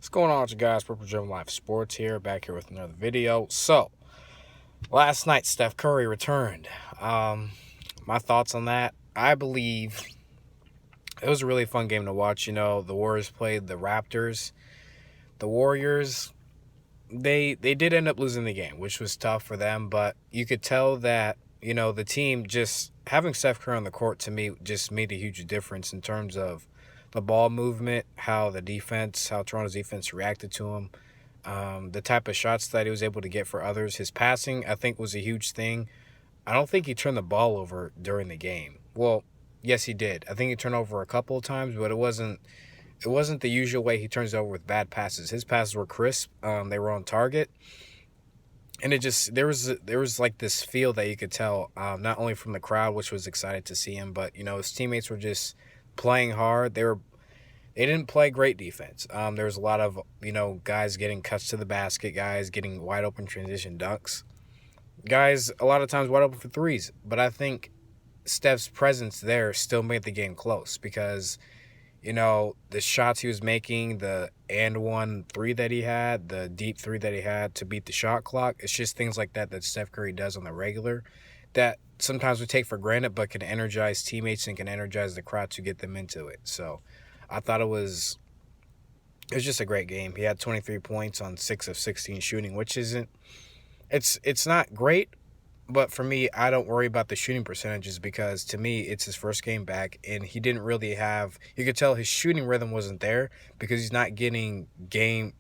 What's going on with you guys? Purple Driven Life Sports here, back here with another video. So, last night, Steph Curry returned. My thoughts on that, I believe it was a really fun game to watch. The Warriors played the Raptors. The Warriors, they did end up losing the game, which was tough for them, but you could tell that, the team just having Steph Curry on the court to me just made a huge difference in terms of the ball movement, how Toronto's defense reacted to him, the type of shots that he was able to get for others. His passing, I think, was a huge thing. I don't think he turned the ball over during the game. Well, yes, he did. I think he turned over a couple of times, but it wasn't the usual way he turns it over with bad passes. His passes were crisp. They were on target. And it just there was like this feel that you could tell, not only from the crowd, which was excited to see him, but his teammates were just playing hard. They didn't play great defense. There was a lot of guys getting cuts to the basket, guys getting wide open transition dunks, guys a lot of times wide open for threes. But I think Steph's presence there still made the game close because the shots he was making, the and one three that he had, the deep three that he had to beat the shot clock. It's just things like that Steph Curry does on the regular that sometimes we take for granted, but can energize teammates and can energize the crowd to get them into it. So I thought it was just a great game. He had 23 points on 6 of 16 shooting, which it's not great. But for me, I don't worry about the shooting percentages because, to me, it's his first game back, and he didn't really have – you could tell his shooting rhythm wasn't there because he's not getting game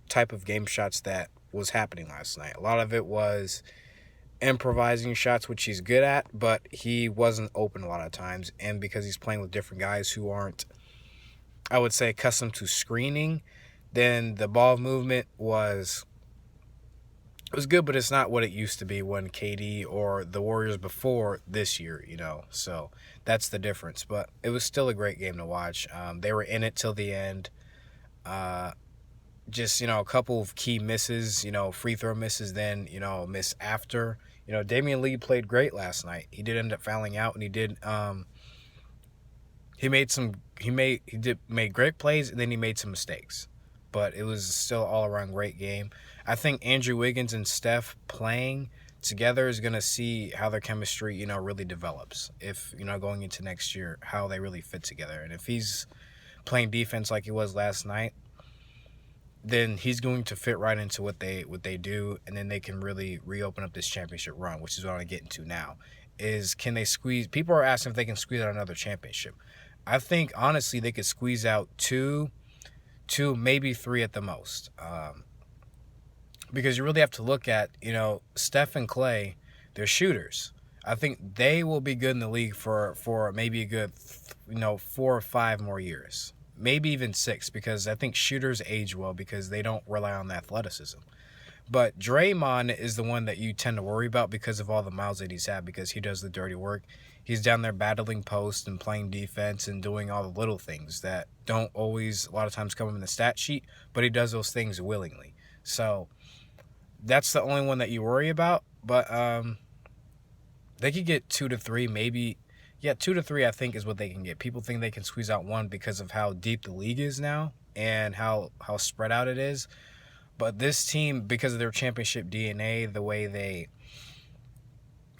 shots that was happening last night. A lot of it was improvising shots, which he's good at, but he wasn't open a lot of times. And because he's playing with different guys who aren't, I would say, accustomed to screening, then the ball movement was – it was good, but it's not what it used to be when KD or the Warriors before this year, So that's the difference. But it was still a great game to watch. They were in it till the end. Just, a couple of key misses, free throw misses, then, miss after. Damian Lee played great last night. He did end up fouling out, and he did made great plays, and then he made some mistakes. But it was still all-around great game. I think Andrew Wiggins and Steph playing together is going to see how their chemistry, really develops. If, going into next year, how they really fit together. And if he's playing defense like he was last night, then he's going to fit right into what they do, and then they can really reopen up this championship run, which is what I want to get into now. Can they squeeze – people are asking if they can squeeze out another championship. I think, honestly, they could squeeze out two, maybe three at the most. Because you really have to look at, Steph and Clay, they're shooters. I think they will be good in the league for maybe a good, 4 or 5 more years. Maybe even 6, because I think shooters age well because they don't rely on the athleticism. But Draymond is the one that you tend to worry about because of all the miles that he's had, because he does the dirty work. He's down there battling post and playing defense and doing all the little things that don't always, a lot of times, come in the stat sheet, but he does those things willingly. So that's the only one that you worry about. But they could get 2 to 3, maybe. Yeah, 2 to 3 I think is what they can get. People think they can squeeze out 1 because of how deep the league is now and how spread out it is. But this team, because of their championship DNA, the way they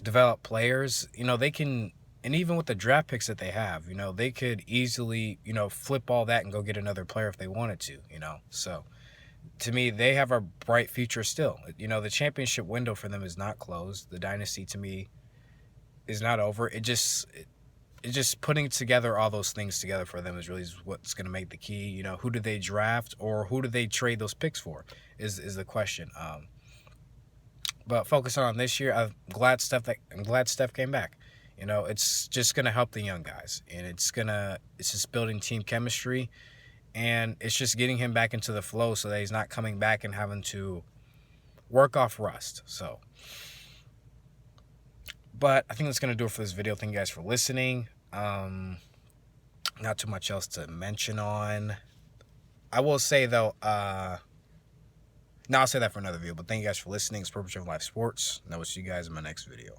develop players, they can, and even with the draft picks that they have, they could easily, flip all that and go get another player if they wanted to, So, to me, they have a bright future still. The championship window for them is not closed. The dynasty, to me, is not over. It's just putting together all those things together for them is really what's going to make the key. Who do they draft or who do they trade those picks for is the question. But focusing on this year, I'm glad Steph came back. It's just going to help the young guys, and it's just building team chemistry, and it's just getting him back into the flow so that he's not coming back and having to work off rust. So, but I think that's going to do it for this video. Thank you guys for listening. Not too much else to mention on. I will say, though, no, I'll say that for another video. But thank you guys for listening. It's Purple Driven Life Sports, and I will see you guys in my next video.